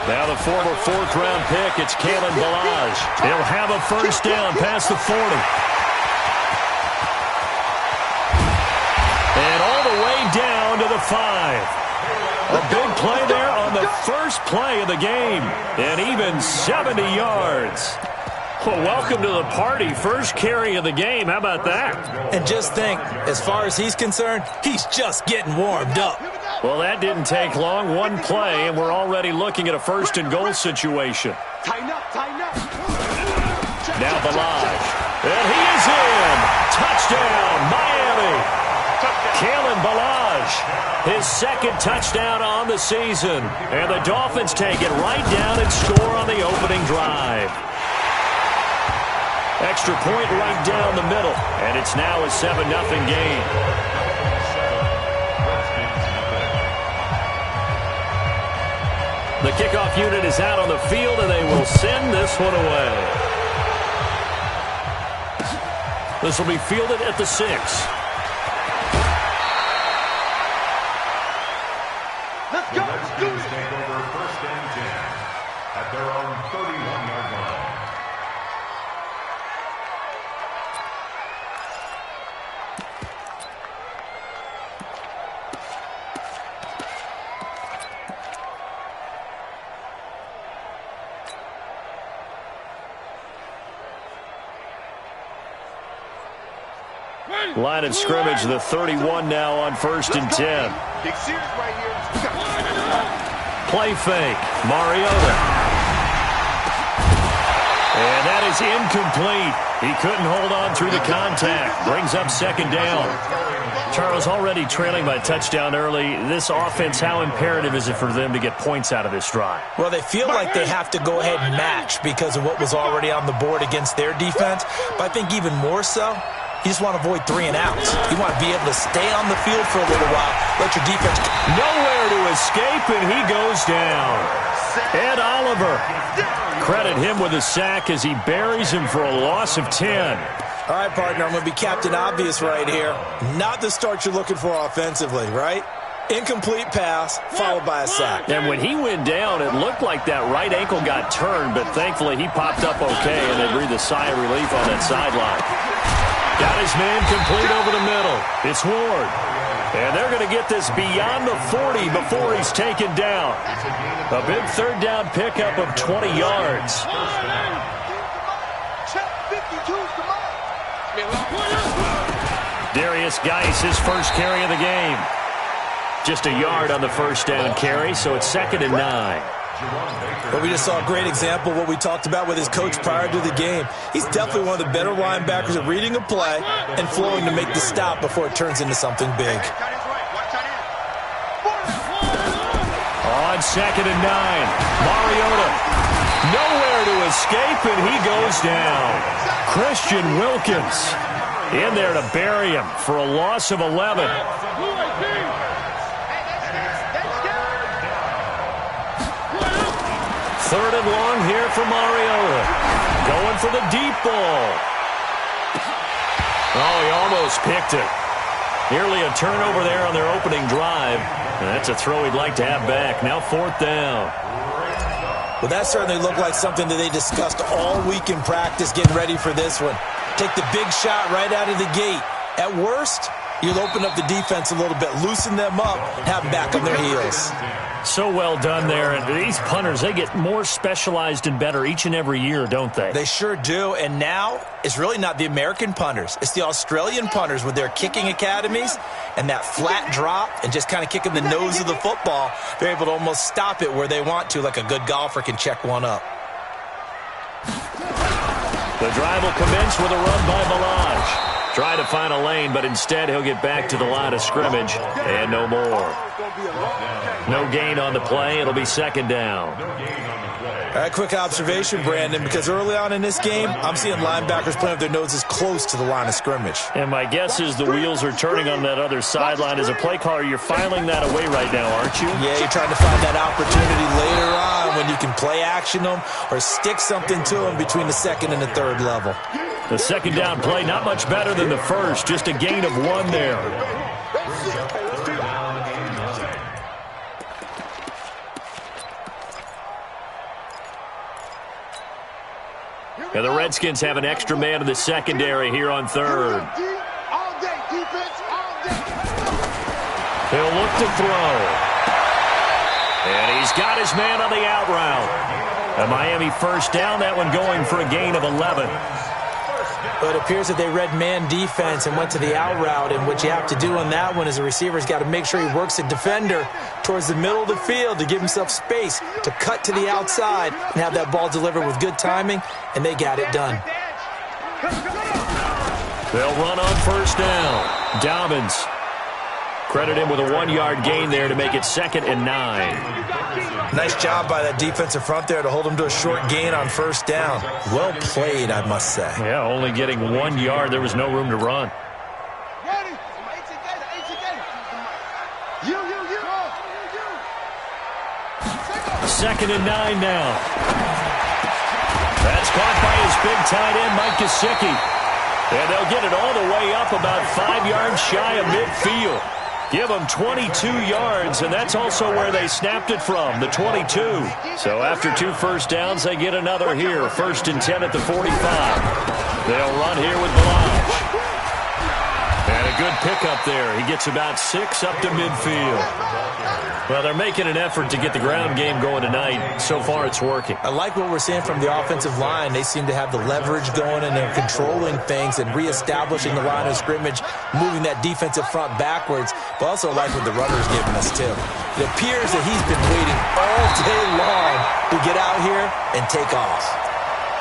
Now the former fourth-round pick, it's Kalen Ballage. He'll have a first down past the 40. And all the way down to the 5. A big play there on the first play of the game. And even 70 yards. Well, welcome to the party. First carry of the game. How about that? And just think, as far as he's concerned, he's just getting warmed up. Well, that didn't take long. One play, and we're already looking at a first-and-goal situation. Now Ballage. And he is in. Touchdown, Miami. Kalen Ballage, his second touchdown on the season. And the Dolphins take it right down and score on the opening drive. Extra point right down the middle. And it's now a 7-0 game. The kickoff unit is out on the field, and they will send this one away. This will be fielded at the 6. Let's go. Let's do it. Take over first and 10 at their own 31-yard line. Line of scrimmage, the 31 now on first and 10. Play fake, Mariota. And that is incomplete. He couldn't hold on through the contact. Brings up second down. Charles, already trailing by a touchdown early. This offense, how imperative is it for them to get points out of this drive? Well, they feel like they have to go ahead and match because of what was already on the board against their defense. But I think even more so, you just want to avoid 3 and outs. You want to be able to stay on the field for a little while. Let your defense... Nowhere to escape, and he goes down. Ed Oliver. Credit him with a sack as he buries him for a loss of 10. All right, partner, I'm going to be Captain Obvious right here. Not the start you're looking for offensively, right? Incomplete pass, followed by a sack. And when he went down, it looked like that right ankle got turned, but thankfully he popped up okay, and they breathed a sigh of relief on that sideline. Got his man complete over the middle. It's Ward. And they're going to get this beyond the 40 before he's taken down. A big third down pickup of 20 yards. Darius Geis, his first carry of the game. Just a yard on the first down carry, so it's 2nd and 9. Well, we just saw a great example of what we talked about with his coach prior to the game. He's definitely one of the better linebackers at reading a play and flowing to make the stop before it turns into something big. On 2nd and 9, Mariota. Nowhere to escape, and he goes down. Christian Wilkins in there to bury him for a loss of 11. Third and long here for Mariota. Going for the deep ball. Oh, he almost picked it. Nearly a turnover there on their opening drive. And that's a throw he'd like to have back. Now 4th down. Well, that certainly looked like something that they discussed all week in practice getting ready for this one. Take the big shot right out of the gate. At worst, you'll open up the defense a little bit, loosen them up, have them back on their heels. So well done there. And these punters, they get more specialized and better each and every year, don't they? They sure do. And now it's really not the American punters. It's the Australian punters with their kicking academies and that flat drop and just kind of kicking the nose of the football. They're able to almost stop it where they want to, like a good golfer can check one up. The drive will commence with a run by Ballage. Try to find a lane, but instead he'll get back to the line of scrimmage and no more. No gain on the play. It'll be 2nd down. All right, quick observation, Brandon, because early on in this game, I'm seeing linebackers playing with their noses close to the line of scrimmage. And my guess is the wheels are turning on that other sideline. As a play caller, you're filing that away right now, aren't you? Yeah, you're trying to find that opportunity later on when you can play action them or stick something to them between the 2nd and the 3rd level. The second down play, not much better than the first, just a gain of 1 there. Now the Redskins have an extra man in the secondary here on third. He'll look to throw. And he's got his man on the out route. A Miami first down, that one going for a gain of 11. But it appears that they read man defense and went to the out route, and what you have to do on that one is the receiver's got to make sure he works the defender towards the middle of the field to give himself space to cut to the outside and have that ball delivered with good timing, and they got it done. They'll run on first down. Dobbins. Credit him with a 1-yard gain there to make it 2nd and 9. Nice job by that defensive front there to hold him to a short gain on first down. Well played, I must say. Yeah, only getting 1 yard. There was no room to run. Second and 9 now. That's caught by his big tight end, Mike Gesicki. And they'll get it all the way up about 5 yards shy of midfield. Give them 22 yards, and that's also where they snapped it from, the 22. So after 2 first downs, they get another here. 1st and 10 at the 45. They'll run here with Blanche. And a good pickup there. He gets about 6 up to midfield. Well, they're making an effort to get the ground game going tonight. So far, it's working. I like what we're seeing from the offensive line. They seem to have the leverage going, and they're controlling things and reestablishing the line of scrimmage, moving that defensive front backwards. But also like what the runner's giving us, too. It appears that he's been waiting all day long to get out here and take off.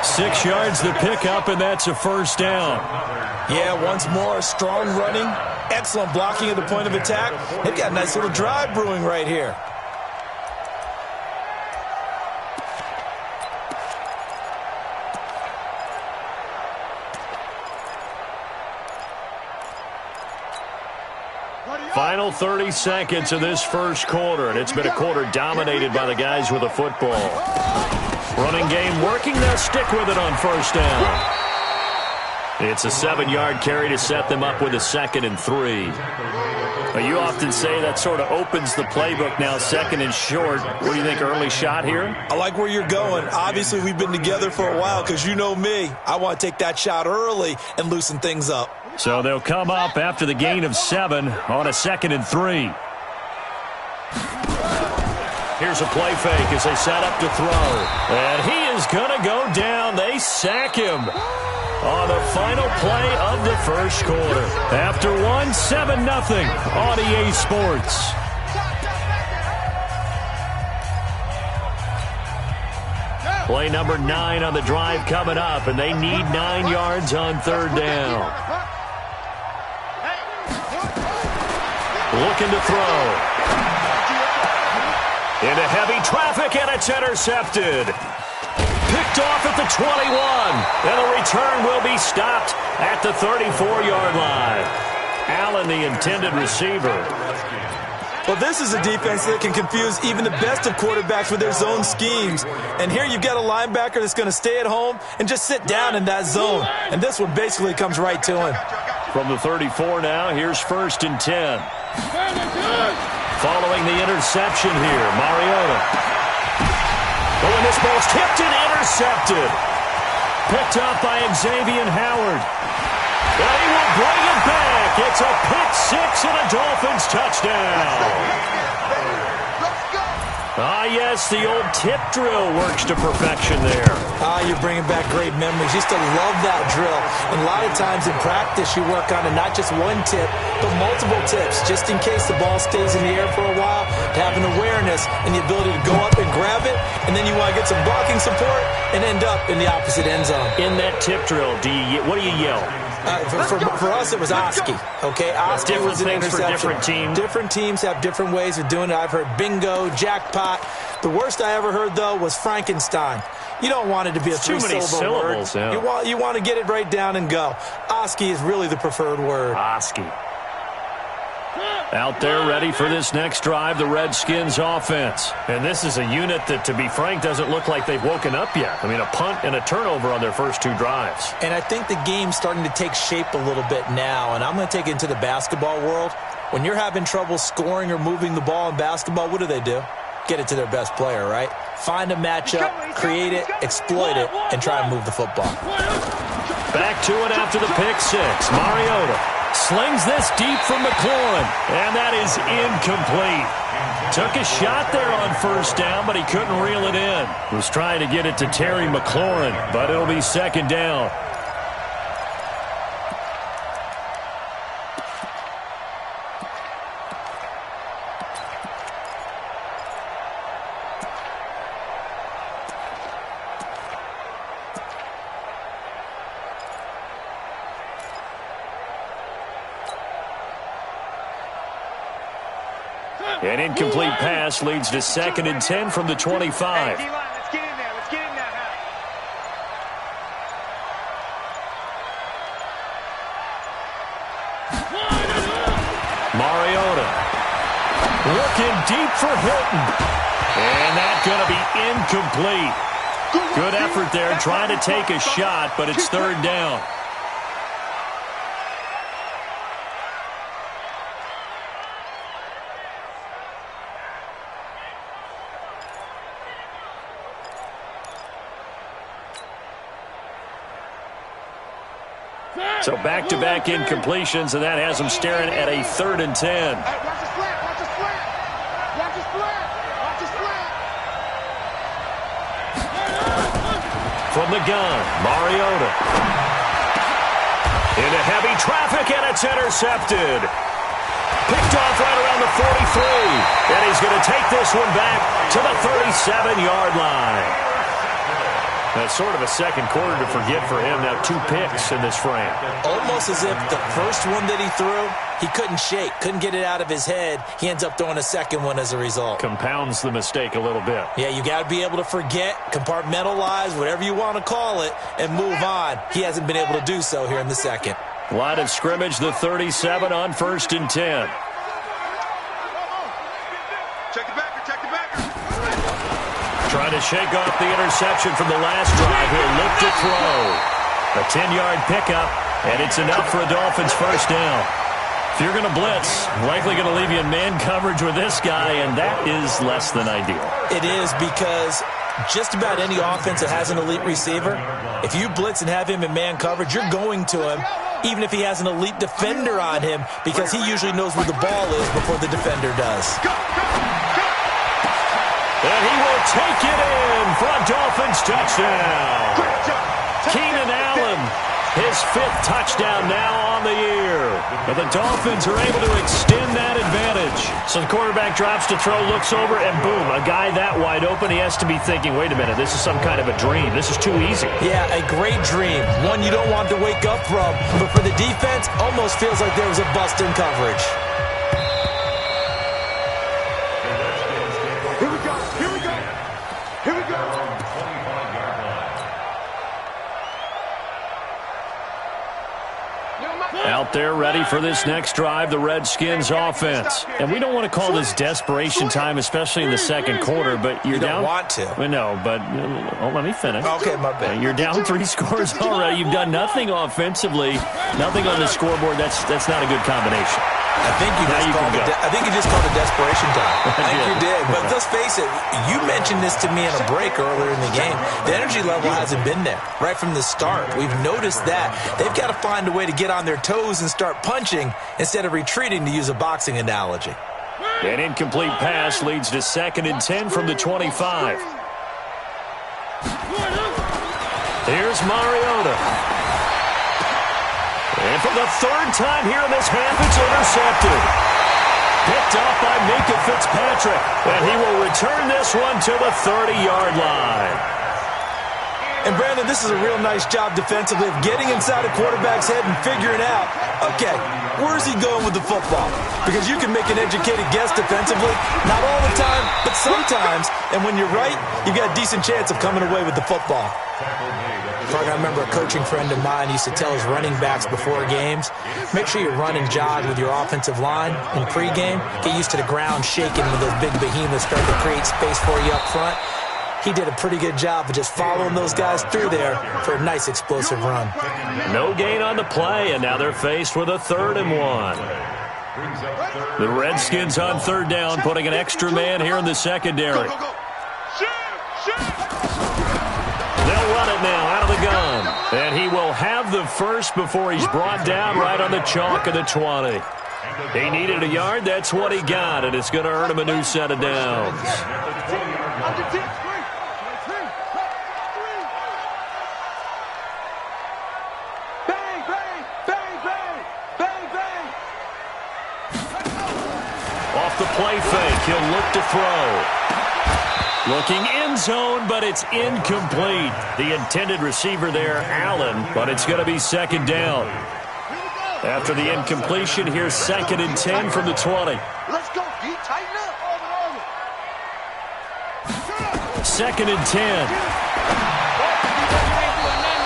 6 yards to pick up, and that's a first down. Yeah, once more, strong running, excellent blocking at the point of attack. They've got a nice little drive brewing right here. Final 30 seconds of this first quarter, and it's been a quarter dominated by the guys with the football. Running game working, they'll stick with it on first down. It's a 7-yard carry to set them up with a 2nd and 3. Now, you often say that sort of opens the playbook now, 2nd and short. What do you think, early shot here? I like where you're going. Obviously, we've been together for a while because you know me. I want to take that shot early and loosen things up. So they'll come up after the gain of 7 on a 2nd and 3. Here's a play fake as they set up to throw. And he is going to go down. They sack him on the final play of the first quarter. After 1, 7-0 on EA Sports. Play number 9 on the drive coming up, and they need 9 yards on third down. Looking to throw. Into heavy traffic, and it's intercepted. Picked off at the 21, and the return will be stopped at the 34-yard line. Allen, the intended receiver. Well, this is a defense that can confuse even the best of quarterbacks with their zone schemes. And here you've got a linebacker that's going to stay at home and just sit down in that zone. And this one basically comes right to him. From the 34 now, here's 1st and 10. Following the interception here, Mariota. Oh, and this ball's tipped and intercepted. Picked up by Xavier Howard. And he will bring it back. It's a pick 6 and a Dolphins touchdown. Ah, yes, the old tip drill works to perfection there. Ah, you're bringing back great memories. Used to love that drill. And a lot of times in practice, you work on it, not just one tip, but multiple tips, just in case the ball stays in the air for a while, to have an awareness and the ability to go up and grab it, and then you want to get some blocking support and end up in the opposite end zone. In that tip drill, what do you yell? For us, it was Oski. Okay, Oski was an interception. For different teams. Different teams have different ways of doing it. I've heard bingo, jackpot. The worst I ever heard, though, was Frankenstein. You don't want it to be a 3-syllable word. Yeah. You want to get it right down and go. Oski is really the preferred word. Oski. Out there ready for this next drive, the Redskins offense. And this is a unit that, to be frank, doesn't look like they've woken up yet. I mean, a punt and a turnover on their first 2 drives. And I think the game's starting to take shape a little bit now, and I'm going to take it into the basketball world. When you're having trouble scoring or moving the ball in basketball, what do? Get it to their best player, right? Find a matchup, create it, exploit it, and try and move the football. Back to it after the pick 6. Mariota slings this deep from McLaurin, and that is incomplete. Took a shot there on first down, but he couldn't reel it in. Was trying to get it to Terry McLaurin, but it'll be second down. An incomplete pass leads to 2nd and 10 from the 25. Let's get in there. Let's get in there. Mariota looking deep for Hilton. And that's going to be incomplete. Good effort there trying to take a shot, but it's 3rd down. So back-to-back incompletions, and that has them staring at a 3rd and 10. Hey, watch the slant. Watch the slant. Watch the slant. Watch the slant. From the gun, Mariota. Into heavy traffic, and it's intercepted. Picked off right around the 43. And he's going to take this one back to the 37-yard line. That's sort of a second quarter to forget for him. Now 2 picks in this frame. Almost as if the first one that he threw, he couldn't shake, couldn't get it out of his head. He ends up throwing a second one as a result. Compounds the mistake a little bit. Yeah, you got to be able to forget, compartmentalize, whatever you want to call it, and move on. He hasn't been able to do so here in the second. Line of scrimmage, the 37 on 1st and 10. Check the backer. Check the backer. Trying to shake off the interception from the last drive here. Look to throw. A 10-yard pickup, and it's enough for a Dolphins first down. If you're going to blitz, likely going to leave you in man coverage with this guy, and that is less than ideal. It is, because just about any offense that has an elite receiver, if you blitz and have him in man coverage, you're going to him, even if he has an elite defender on him, because he usually knows where the ball is before the defender does. And he will take it in for a Dolphins touchdown. Keenan Allen, his 5th touchdown now on the year. But the Dolphins are able to extend that advantage. So the quarterback drops to throw, looks over, and boom, a guy that wide open, he has to be thinking, wait a minute, this is some kind of a dream. This is too easy. Yeah, a great dream. One you don't want to wake up from. But for the defense, almost feels like there was a bust in coverage. Here we go. Here we go. Here we go. Out there ready for this next drive, the Redskins offense. And we don't want to call this desperation time, especially in the second quarter, but you're down. You don't want to. Well, no, but let me finish. Okay, my bad. You're down 3 scores already. You've done nothing offensively, nothing on the scoreboard. That's not a good combination. I think you just called it desperation time. I think you did. But let's face it, you mentioned this to me in a break earlier in the game. The energy level hasn't been there right from the start. We've noticed that. They've got to find a way to get on their toes and start punching instead of retreating, to use a boxing analogy. An incomplete pass leads to 2nd and 10 from the 25. Here's Mariota. And for the 3rd time here in this half, it's intercepted. Picked off by Minkah Fitzpatrick. And he will return this one to the 30-yard line. And, Brandon, this is a real nice job defensively of getting inside a quarterback's head and figuring out, okay, where's he going with the football? Because you can make an educated guess defensively, not all the time, but sometimes, and when you're right, you've got a decent chance of coming away with the football. I remember a coaching friend of mine used to tell his running backs before games, make sure you run and jog with your offensive line in pregame. Get used to the ground shaking when those big behemoths start to create space for you up front. He did a pretty good job of just following those guys through there for a nice explosive run. No gain on the play, and now they're faced with a 3rd and 1. The Redskins on 3rd down, putting an extra man here in the secondary. They'll run it now out of the gun. And he will have the first before he's brought down right on the chalk of the 20. He needed a yard. That's what he got, and it's going to earn him a new set of downs. Off the play fake, he'll look to throw. Looking end zone, but it's incomplete. The intended receiver there, Allen, but it's going to be 2nd down. After the incompletion, here's 2nd and 10 from the 20. Let's go, D. Tighten up. 2nd and 10.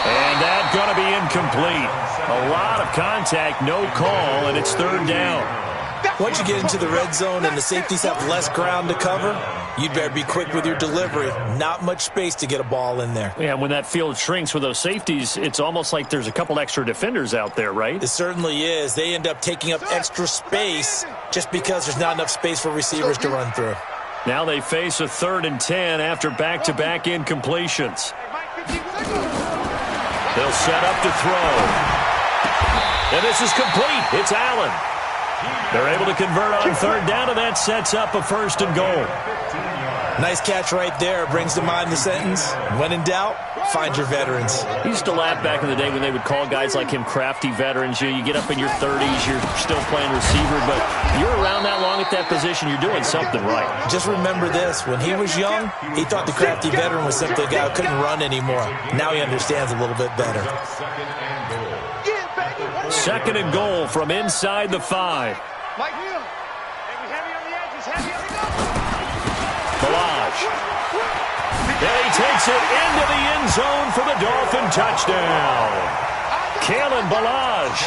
And that's going to be incomplete. A lot of contact, no call, and it's 3rd down. Once you get into the red zone and the safeties have less ground to cover, you'd better be quick with your delivery. Not much space to get a ball in there. Yeah, when that field shrinks with those safeties, it's almost like there's a couple extra defenders out there, right? It certainly is. They end up taking up extra space just because there's not enough space for receivers to run through. Now they face a 3rd and 10 after back-to-back incompletions. They'll set up to throw. And this is complete. It's Allen. They're able to convert on 3rd down, and that sets up a 1st and goal. Nice catch right there. Brings to mind the sentence, when in doubt, find your veterans. I used to laugh back in the day when they would call guys like him crafty veterans. You get up in your 30s, you're still playing receiver, but you're around that long at that position, you're doing something right. Just remember this. When he was young, he thought the crafty veteran was simply a guy who couldn't run anymore. Now he understands a little bit better. 2nd and goal from inside the 5. Mike Hill. Heavy on the edges. Heavy on the Ballage. And he takes it into the end zone for the Dolphin touchdown. Kalen Ballage,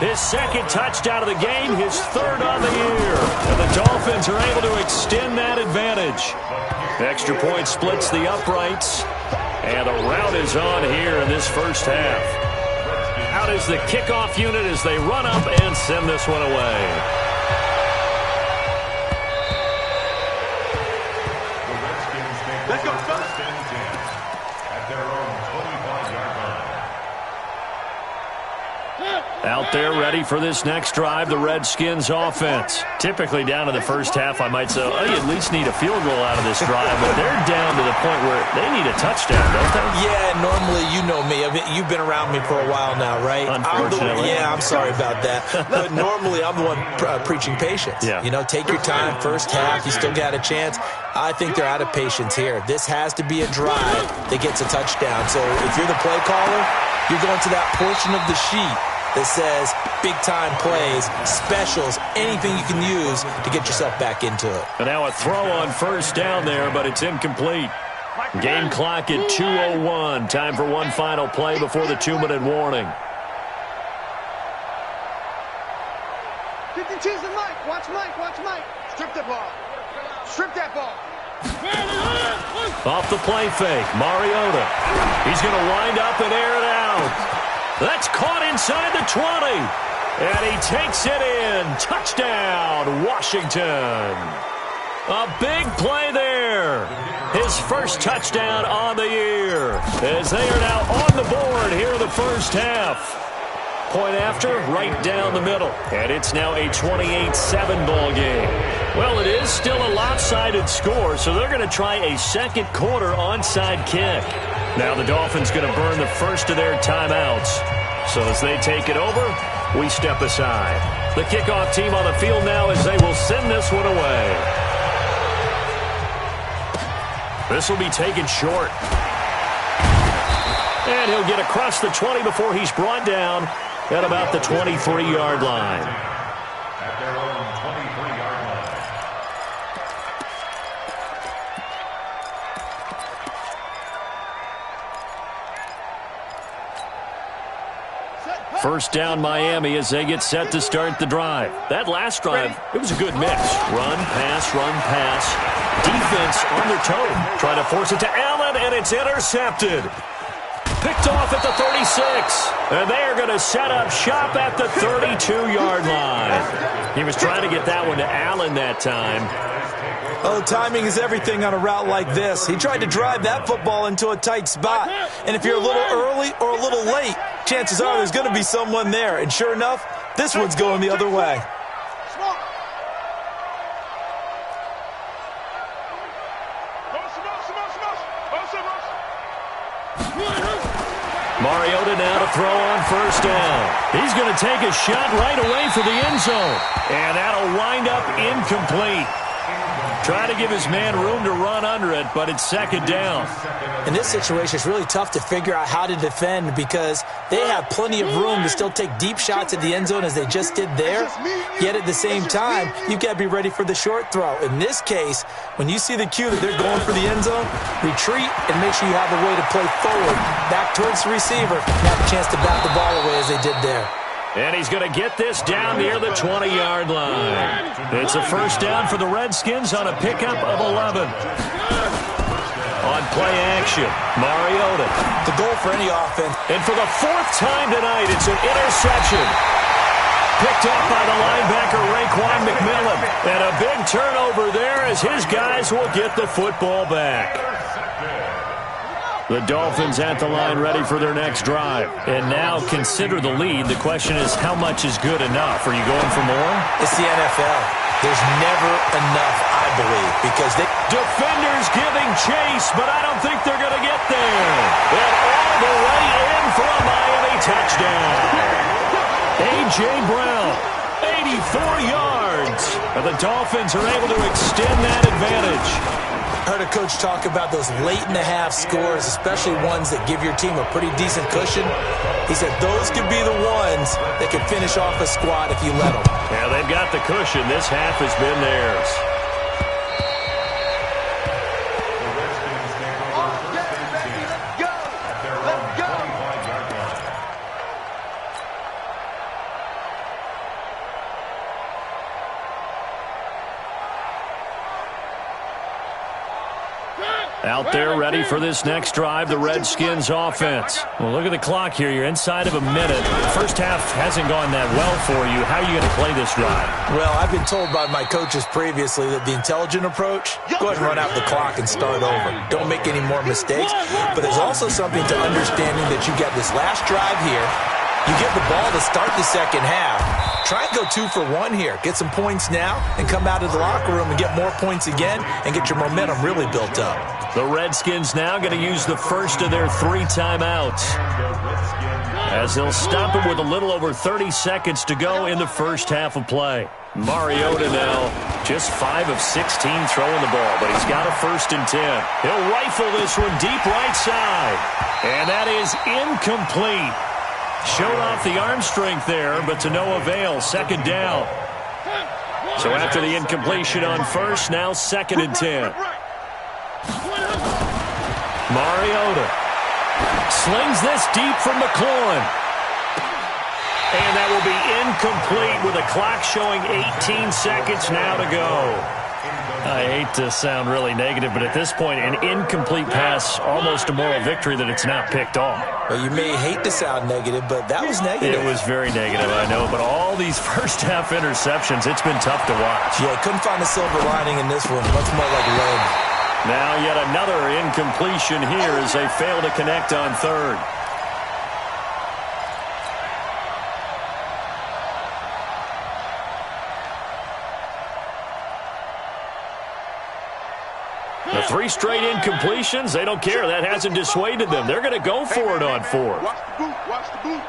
his 2nd touchdown of the game, his 3rd on the year. And the Dolphins are able to extend that advantage. Extra point splits the uprights. And a rout is on here in this first half. Out is the kickoff unit as they run up and send this one away. Let's go, 1st and 10 at their own 25-yard line. Out there ready for this next drive, the Redskins offense. Typically down in the first half, I might say, oh, you at least need a field goal out of this drive, but they're down to the point where they need a touchdown, don't they? Yeah, normally, you know me. I mean, you've been around me for a while now, right? Unfortunately. I'm sorry about that. But normally, I'm the one preaching patience. Yeah. You know, take your time, first half, you still got a chance. I think they're out of patience here. This has to be a drive that gets a touchdown. So if you're the play caller, you're going to that portion of the sheet that says big-time plays, specials, anything you can use to get yourself back into it. And now a throw on 1st down there, but it's incomplete. Game clock at 2:01. Time for one final play before the 2-minute warning. 50 cheese and Mike. Watch Mike. Watch Mike. Strip that ball. Strip that ball. Off the play fake, Mariota. He's going to wind up and air it out. That's caught inside the 20. And he takes it in. Touchdown, Washington. A big play there. His first touchdown on the year. As they are now on the board here in the first half. Point after, right down the middle. And it's now a 28-7 ball game. Well, it is still a lopsided score, so they're going to try a 2nd quarter onside kick. Now the Dolphins going to burn the first of their timeouts. So as they take it over, we step aside. The kickoff team on the field now as they will send this one away. This will be taken short. And he'll get across the 20 before he's brought down at about the 23-yard line. At their own 23-yard First down Miami as they get set to start the drive. That last drive, it was a good mix. Run, pass. Defense on their toe. Trying to force it to Allen, and it's intercepted. Picked off at the 36. And they are going to set up shop at the 32-yard line. He was trying to get that one to Allen that time. Oh, timing is everything on a route like this. He tried to drive that football into a tight spot. And if you're a little early or a little late, chances are there's going to be someone there. And sure enough, this one's going the other way. Mariota now to throw on first down. He's going to take a shot right away for the end zone. And that'll wind up incomplete. Trying to give his man room to run under it, but it's second down. In this situation, it's really tough to figure out how to defend because they have plenty of room to still take deep shots at the end zone as they just did there. Yet at the same time, you've got to be ready for the short throw. In this case, when you see the cue that they're going for the end zone, retreat and make sure you have a way to play forward, back towards the receiver, and have a chance to bat the ball away as they did there. And he's going to get this down near the 20-yard line. It's a first down for the Redskins on a pickup of 11. On play action, Mariota. The goal for any offense. And for the fourth time tonight, it's an interception. Picked up by the linebacker, Raekwon McMillan. And a big turnover there as his guys will get the football back. The Dolphins at the line ready for their next drive. And now consider the lead. The question is, how much is good enough? Are you going for more? It's the NFL. There's never enough, I believe, because they... Defenders giving chase, but I don't think they're going to get there. And all the way in for a Miami touchdown. A.J. Brown, 84 yards. And the Dolphins are able to extend that advantage. I heard a coach talk about those late-in-the-half scores, especially ones that give your team a pretty decent cushion. He said those could be the ones that could finish off a squad if you let them. Yeah, they've got the cushion. This half has been theirs. Out there ready for this next drive, the Redskins offense. Well, look at the clock here. You're inside of a minute. The first half hasn't gone that well for you. How are you going to play this drive? Well, I've been told by my coaches previously that the intelligent approach, go ahead and run out the clock and start over. Don't make any more mistakes. But there's also something to understanding that you get this last drive here. You get the ball to start the second half. Try and go 2 for 1 here. Get some points now and come out of the locker room and get more points again and get your momentum really built up. The Redskins now going to use the first of their 3 timeouts as they'll stop it with a little over 30 seconds to go in the first half of play. Mariota now just 5 of 16 throwing the ball, but he's got a 1st and 10. He'll rifle this one deep right side, and that is incomplete. Showed off the arm strength there, but to no avail. Second down. So after the incompletion on first, now 2nd and 10. Mariota slings this deep from McLaurin. And that will be incomplete with a clock showing 18 seconds now to go. I hate to sound really negative, but at this point, an incomplete pass, almost a moral victory that it's not picked off. Well, you may hate to sound negative, but that was negative. It was very negative, I know, but all these first half interceptions, it's been tough to watch. Yeah, couldn't find a silver lining in this one. Much more like lead. Now yet another incompletion here as they fail to connect on third. The 3 straight incompletions, they don't care. That hasn't dissuaded them. They're going to go for it on 4th. Watch the boot.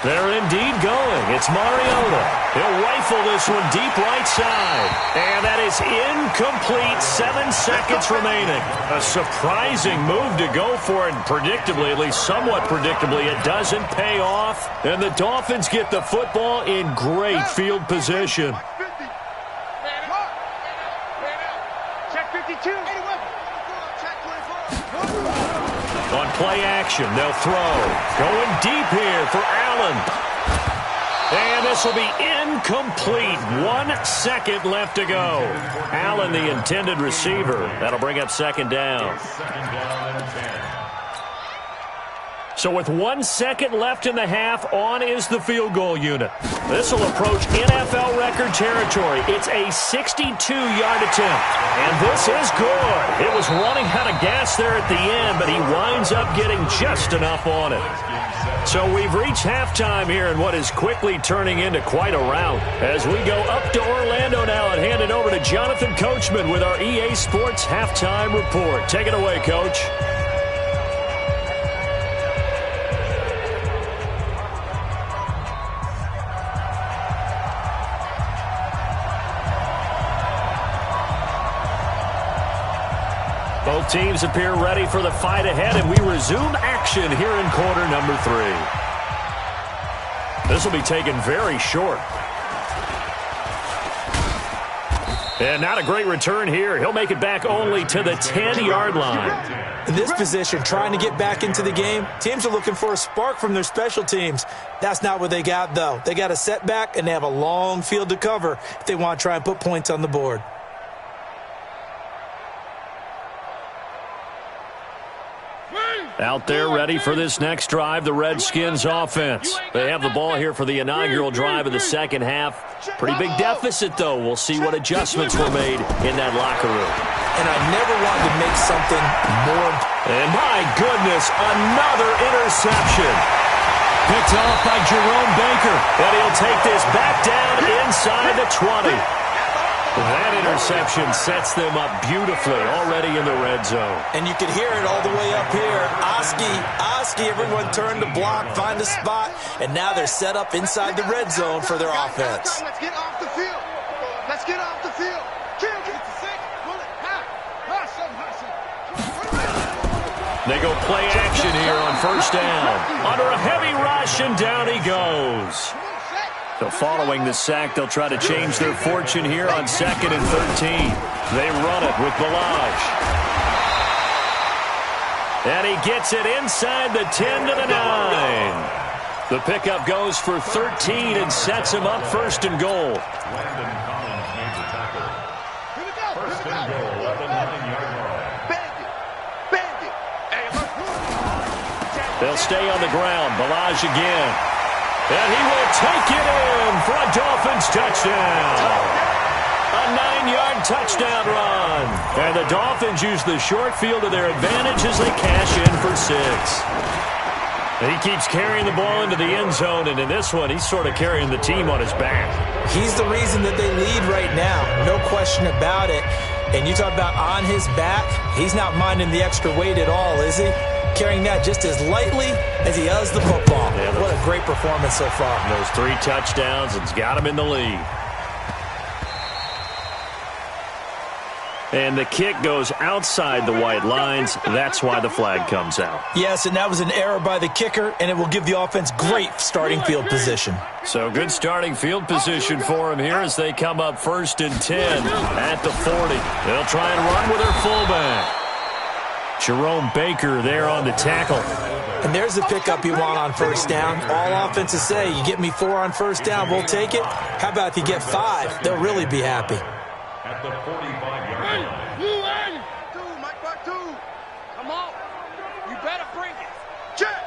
They're indeed going. It's Mariota. He'll rifle this one deep right side. And that is incomplete. 7 seconds remaining. A surprising move to go for it. And predictably, at least somewhat predictably, it doesn't pay off. And the Dolphins get the football in great field position. On play action, they'll throw. Going deep here for Allen. And this will be incomplete. 1 second left to go. Allen, the intended receiver. That'll bring up second down. So with 1 second left in the half, on is the field goal unit. This will approach NFL record territory. It's a 62-yard attempt. And this is good. It was running out of gas there at the end, but he winds up getting just enough on it. So we've reached halftime here in what is quickly turning into quite a rout. As we go up to Orlando now and hand it over to Jonathan Coachman with our EA Sports Halftime Report. Take it away, Coach. Both teams appear ready for the fight ahead, and we resume action here in quarter number 3. This will be taken very short. And not a great return here. He'll make it back only to the 10-yard line. In this position, trying to get back into the game, teams are looking for a spark from their special teams. That's not what they got, though. They got a setback, and they have a long field to cover if they want to try and put points on the board. Out there ready for this next drive, the Redskins offense. They have the ball here for the inaugural drive of the second half. Pretty big deficit, though. We'll see what adjustments were made in that locker room. And I never wanted to make something more. And my goodness, another interception. Picked off by Jerome Baker. And he'll take this back down inside the 20. That interception sets them up beautifully already in the red zone. And you can hear it all the way up here. Oski, everyone turned to block, find a spot, and now they're set up inside the red zone for their offense. Let's get off the field. Let's get off the field. They go play action here on first down. Under a heavy rush, and down he goes. So following the sack, they'll try to change their fortune here on 2nd and 13. They run it with Balaj. And he gets it inside the 10 to the 9. The pickup goes for 13 and sets him up 1st and goal. Landon Collins made the tackle. 1st and goal at the 9-yard line. They'll stay on the ground. Balaj again. And he will take it in for a Dolphins touchdown. A 9-yard touchdown run. And the Dolphins use the short field to their advantage as they cash in for 6. He keeps carrying the ball into the end zone, and in this one, he's sort of carrying the team on his back. He's the reason that they lead right now. No question about it. And you talk about on his back, he's not minding the extra weight at all, is he? Carrying that just as lightly as he does the football. Yeah, what a great performance so far. Those 3 touchdowns, it's got him in the lead. And the kick goes outside the white lines. That's why the flag comes out. Yes, and that was an error by the kicker, and it will give the offense great starting field position. So good starting field position for him here as they come up 1st and 10 at the 40. They'll try and run with their fullback. Jerome Baker there on the tackle. And there's the pickup you want on first down. All offenses say, you get me 4 on first down, we'll take it. How about if you get 5? They'll really be happy. At the 45-yard line. Mike back 2. Come on. You better bring it. Check.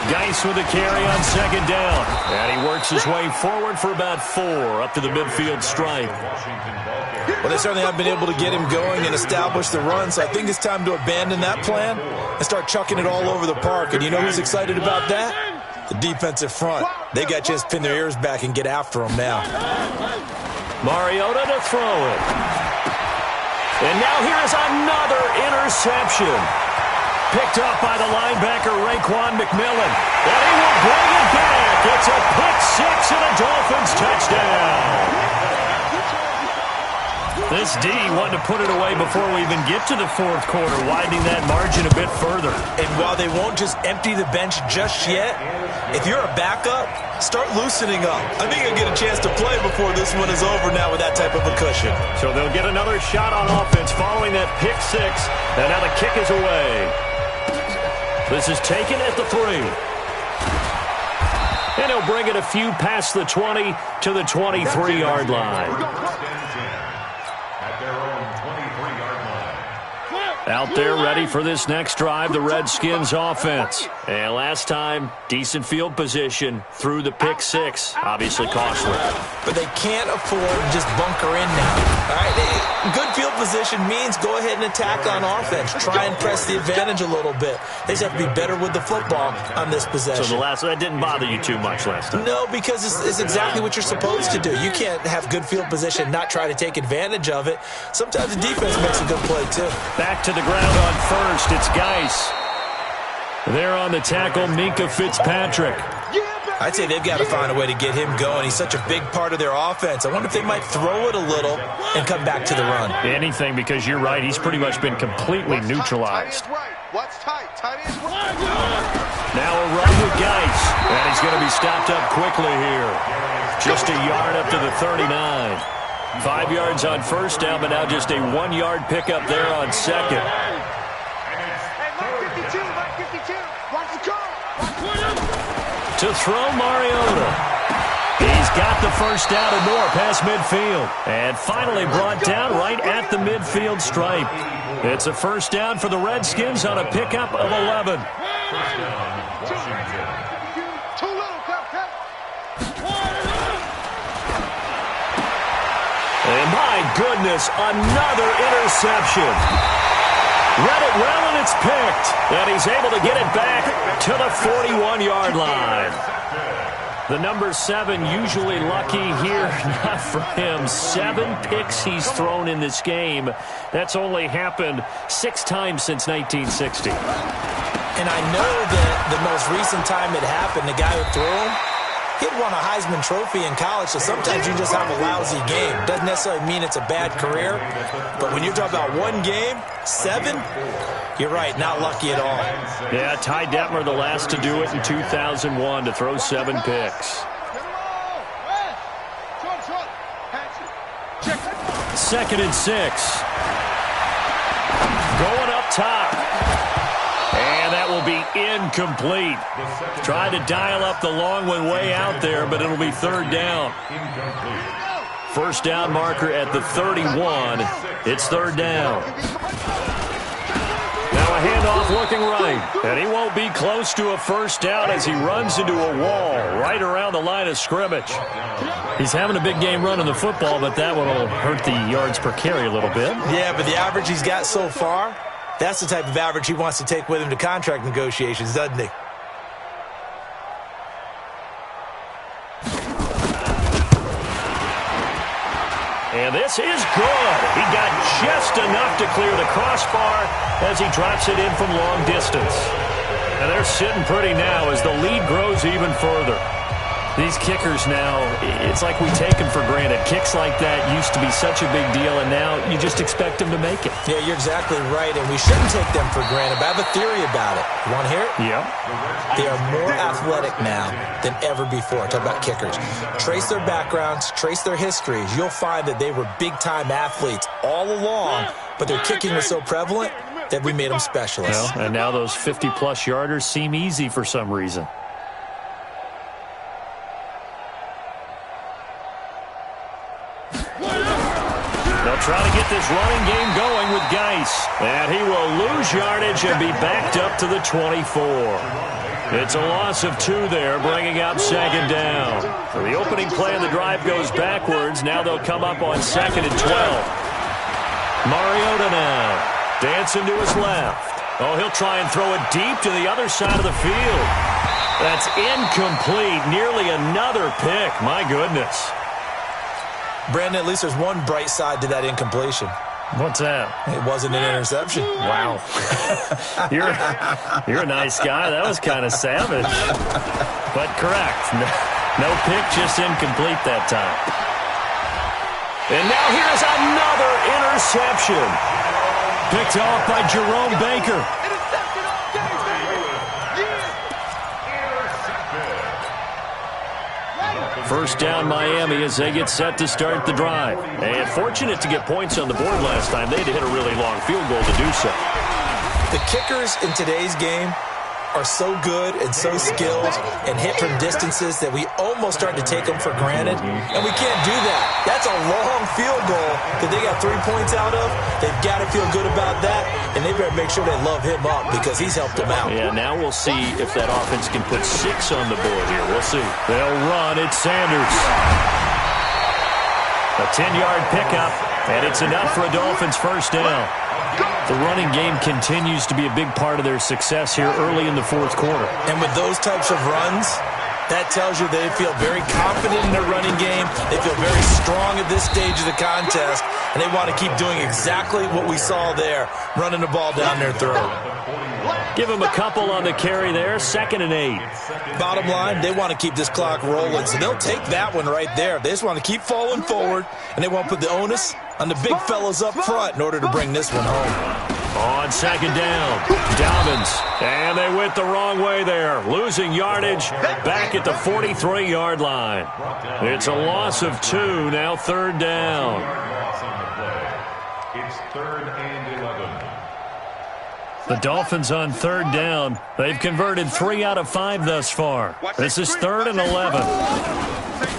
Geis with a carry on 2nd down. And he works his way forward for about 4 up to the midfield stripe. Well, they certainly haven't been able to get him going and establish the run, so I think it's time to abandon that plan and start chucking it all over the park. And you know who's excited about that? The defensive front. They got to just pin their ears back and get after him now. Mariota to throw it. And now here's another interception. Picked up by the linebacker, Raekwon McMillan. And he will bring it back. It's a pick 6 and a Dolphins touchdown. This D wanted to put it away before we even get to the 4th quarter, widening that margin a bit further. And while they won't just empty the bench just yet, If you're a backup, start loosening up. I think you'll get a chance to play before this one is over now with that type of a cushion. So they'll get another shot on offense following that pick six. And now the kick is away. This is taken at the 3. And he'll bring it a few past the 20 to the 23-yard line. At their own 23-yard line. Out there ready for this next drive, the Redskins offense. And last time, decent field position through the pick six. Obviously costly. But they can't afford to just bunker in now. All right, good field position means go ahead and attack on offense. Try and press the advantage a little bit. They just have to be better with the football on this possession. So that didn't bother you too much last time? No, because it's exactly what you're supposed to do. You can't have good field position and not try to take advantage of it. Sometimes the defense makes a good play, too. Back to the ground on first. It's Geis. There on the tackle, Minkah Fitzpatrick. I'd say they've got to find a way to get him going. He's such a big part of their offense. I wonder if they might throw it a little and come back to the run. Anything, because you're right. He's pretty much been completely neutralized. What's tight? Tight is right. Now a run with Geis. And he's going to be stopped up quickly here. Just a yard up to the 39. 5 yards on first down, but now just a 1-yard pickup there on second. To throw Mariota. He's got the first down and more past midfield. And finally brought down right at the midfield stripe. It's a first down for the Redskins on a pickup of 11. And my goodness, another interception. Read it well, and it's picked. And he's able to get it back to the 41-yard line. The number 7 usually lucky here, not for him. 7 picks he's thrown in this game. That's only happened 6 times since 1960. And I know that the most recent time it happened, the guy who threw him, he'd won a Heisman Trophy in college, so sometimes you just have a lousy game. Doesn't necessarily mean it's a bad career, but when you're talking about one game, 7, you're right, not lucky at all. Yeah, Ty Detmer, the last to do it in 2001, to throw 7 picks. 2nd and 6. Going up top. And that will be incomplete. Tried to dial up the long one way out there, but it'll be 3rd down. First down marker at the 31. It's 3rd down. Now a handoff looking right. And he won't be close to a first down as he runs into a wall right around the line of scrimmage. He's having a big game running the football, but that one will hurt the yards per carry a little bit. Yeah, but the average he's got so far, that's the type of average he wants to take with him to contract negotiations, doesn't he? And this is good. He got just enough to clear the crossbar as he drops it in from long distance. And they're sitting pretty now as the lead grows even further. These kickers now, it's like we take them for granted. Kicks like that used to be such a big deal, and now you just expect them to make it. Yeah, you're exactly right, and we shouldn't take them for granted, but I have a theory about it. You want to hear it? Yeah. They are more athletic now than ever before. Talk about kickers. Trace their backgrounds, trace their histories. You'll find that they were big-time athletes all along, but their kicking was so prevalent that we made them specialists. Well, and now those 50-plus yarders seem easy for some reason. They'll try to get this running game going with Geis. And he will lose yardage and be backed up to the 24. It's a loss of 2 there, bringing up 2nd down. So the opening play of the drive goes backwards. Now they'll come up on 2nd and 12. Mariota now, dancing to his left. Oh, he'll try and throw it deep to the other side of the field. That's incomplete. Nearly another pick. My goodness. Brandon, at least there's one bright side to that incompletion. What's that? It wasn't an interception. Wow. You're a nice guy. That was kind of savage. But correct. No pick, just incomplete that time. And now here's another interception. Picked off by Jerome Baker. First down Miami as they get set to start the drive. And fortunate to get points on the board last time. They had to hit a really long field goal to do so. The kickers in today's game are so good and so skilled and hit from distances that we almost start to take them for granted, and we can't do that. That's a long field goal that they got 3 points out of. They've got to feel good about that, and they better make sure they love him up because he's helped them out. Yeah, now we'll see if that offense can put 6 on the board here. We'll see. They'll run. It's Sanders. A 10-yard pickup, and it's enough for a Dolphins first down. The running game continues to be a big part of their success here early in the fourth quarter. And with those types of runs, that tells you they feel very confident in their running game. They feel very strong at this stage of the contest, and they want to keep doing exactly what we saw there, running the ball down their throat. Give them a couple on the carry there, 2nd and 8. Bottom line, they want to keep this clock rolling, so they'll take that one right there. They just want to keep falling forward, and they want to put the onus on the big fellas up front in order to bring this one home. On 2nd down, Dobbins. And they went the wrong way there. Losing yardage back at the 43-yard line. It's a loss of 2, now 3rd down. It's 3rd and 11. The Dolphins on 3rd down. They've converted 3 out of 5 thus far. This is 3rd and 11.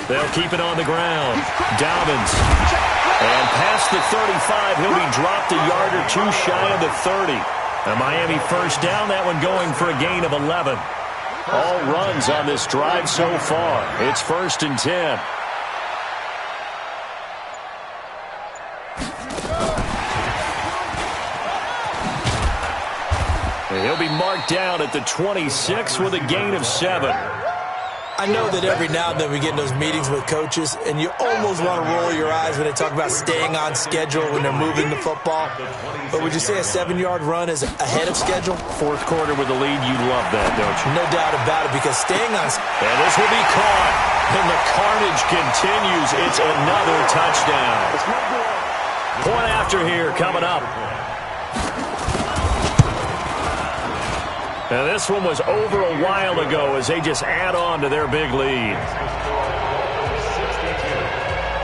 They'll keep it on the ground. Dobbins. And past the 35, he'll be dropped a yard or 2 shy of the 30. A Miami first down, that one going for a gain of 11. All runs on this drive so far. It's 1st and 10. And he'll be marked down at the 26 with a gain of 7. I know that every now and then we get in those meetings with coaches, and you almost want to roll your eyes when they talk about staying on schedule when they're moving the football. But would you say a 7-yard run is ahead of schedule? Fourth quarter with the lead, you love that, don't you? No doubt about it, because staying on schedule. And this will be caught. And the carnage continues. It's another touchdown. Point after here coming up. Now, this one was over a while ago as they just add on to their big lead.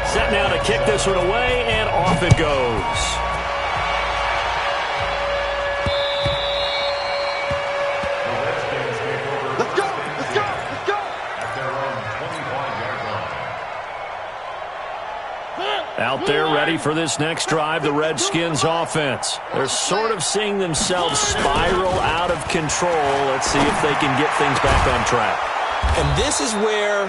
Set now to kick this one away, and off it goes. Let's go! Let's go! Let's go! At their own 25-yard line. Out there ready for this next drive, the Redskins offense. They're sort of seeing themselves spiral out of control. Let's see if they can get things back on track. And this is where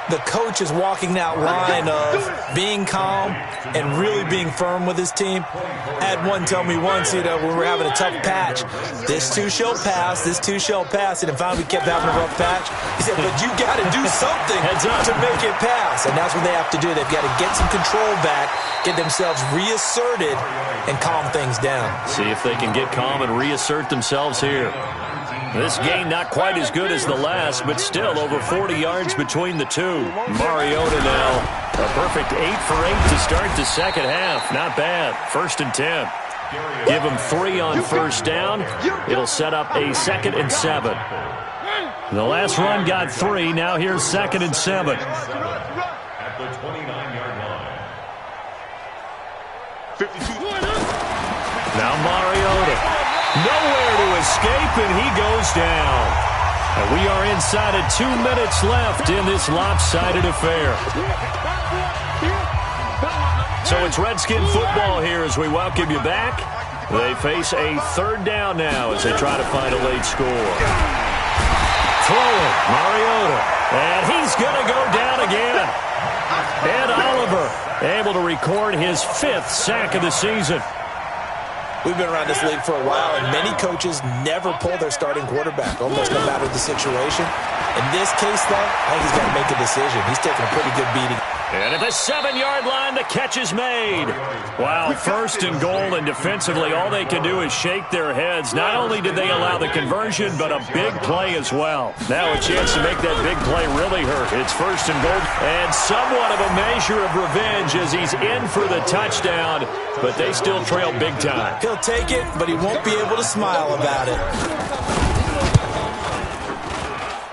the coach is walking that line of being calm and really being firm with his team. I had one tell me once, when we were having a tough patch, this too shall pass, this too shall pass, and finally we kept having a rough patch. He said, but you got to do something to make it pass, and that's what they have to do. They've got to get some control back, get themselves reasserted, and calm things down. See if they can get calm and reassert themselves here. This game not quite as good as the last, but still over 40 yards between the two. Mariota now, a perfect 8 for 8 to start the second half. Not bad. 1st and 10. Give them 3 on first down. It'll set up a 2nd and 7. The last run got 3. Now here's 2nd and 7. At the 29-yard line. 52. Now Mariota. Nowhere to escape, and he goes down. And we are inside of 2 minutes left in this lopsided affair. So it's Redskin football here as we welcome you back. They face a 3rd down now as they try to find a late score. Throwing, Mariota. And he's going to go down again. Ed Oliver able to record his 5th sack of the season. We've been around this league for a while, and many coaches never pull their starting quarterback, almost no matter the situation. In this case, though, I think he's got to make a decision. He's taking a pretty good beating. And at the 7-yard line, the catch is made. Wow, 1st and goal, and defensively, all they can do is shake their heads. Not only did they allow the conversion, but a big play as well. Now a chance to make that big play really hurt. It's 1st and goal, and somewhat of a measure of revenge as he's in for the touchdown, but they still trail big time. He'll take it, but he won't be able to smile about it.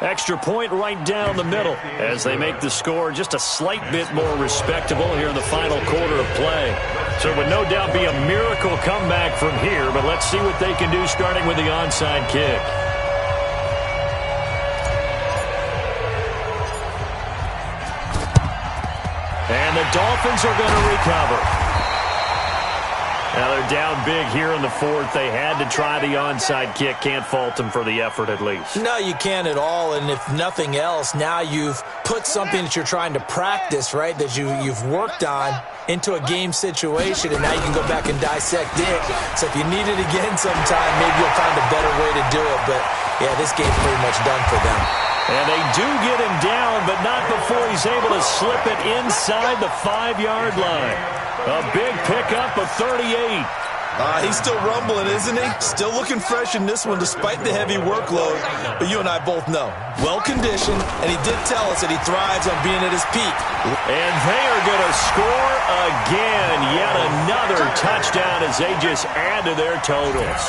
Extra point right down the middle as they make the score just a slight bit more respectable here in the final quarter of play. So it would no doubt be a miracle comeback from here, but let's see what they can do starting with the onside kick. And the Dolphins are going to recover. Now they're down big here in the fourth. They had to try the onside kick. Can't fault them for the effort at least. No, you can't at all. And if nothing else, now you've put something that you're trying to practice, right, that you've worked on into a game situation, and now you can go back and dissect it. So if you need it again sometime, maybe you'll find a better way to do it. But, yeah, this game's pretty much done for them. And they do get him down, but not before he's able to slip it inside the 5-yard line. A big pickup of 38. He's still rumbling, isn't he? Still looking fresh in this one despite the heavy workload. But you and I both know, well-conditioned, and he did tell us that he thrives on being at his peak. And they are going to score again. Yet another touchdown as they just add to their totals.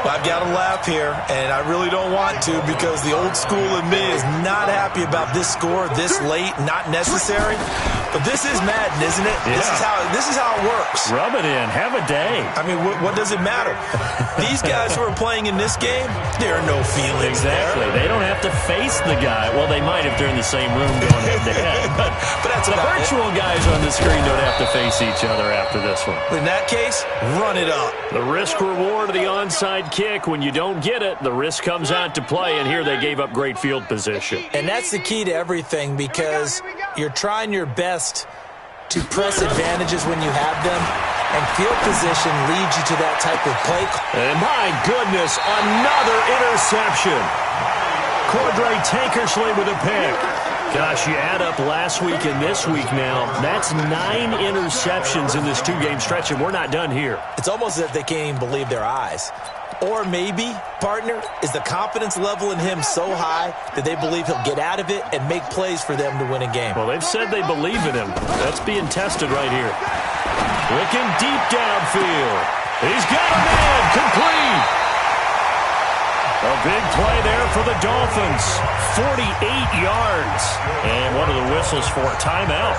I've got to laugh here, and I really don't want to because the old school in me is not happy about this score this late, not necessary. But this is Madden, isn't it? Yeah. This is how it works. Rub it in. Have a day. I mean, what does it matter? These guys who are playing in this game, there are no feelings Exactly. there. They don't have to face the guy. Well, they might if they're in the same room going head-to-head. But that's the about virtual guys on the screen don't have to face each other after this one. In that case, run it up. The risk-reward of the onside kick. When you don't get it, the risk comes out to play, and here they gave up great field position. And that's the key to everything because you're trying your best to press advantages when you have them, and field position leads you to that type of play. And my goodness, another interception. Cordray Tankersley with a pick. Gosh, you add up last week and this week now, that's 9 interceptions in this 2-game stretch, and we're not done here. It's almost as if they can't even believe their eyes. Or maybe, partner, is the confidence level in him so high that they believe he'll get out of it and make plays for them to win a game. Well, they've said they believe in him. That's being tested right here. Looking deep downfield. He's got a man complete. A big play there for the Dolphins. 48 yards. And one of the whistles for a timeout.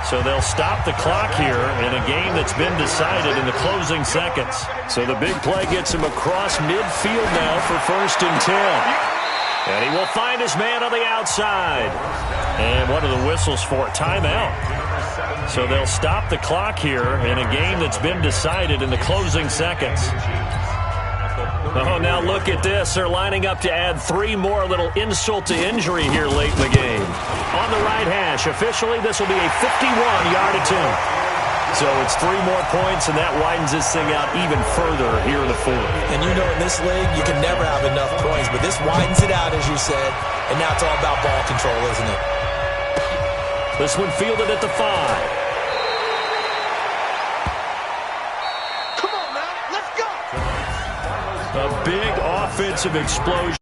So they'll stop the clock here in a game that's been decided in the closing seconds. So the big play gets him across midfield now for 1st and 10. And he will find his man on the outside. And one of the whistles for a timeout. So they'll stop the clock here in a game that's been decided in the closing seconds. Oh, now look at this. They're lining up to add 3 more, a little insult to injury here late in the game. On the right hash, officially, this will be a 51-yard attempt. So it's 3 more points, and that widens this thing out even further here in the fourth. And you know in this league, you can never have enough points, but this widens it out, as you said, and now it's all about ball control, isn't it? This one fielded at the 5. A big offensive explosion.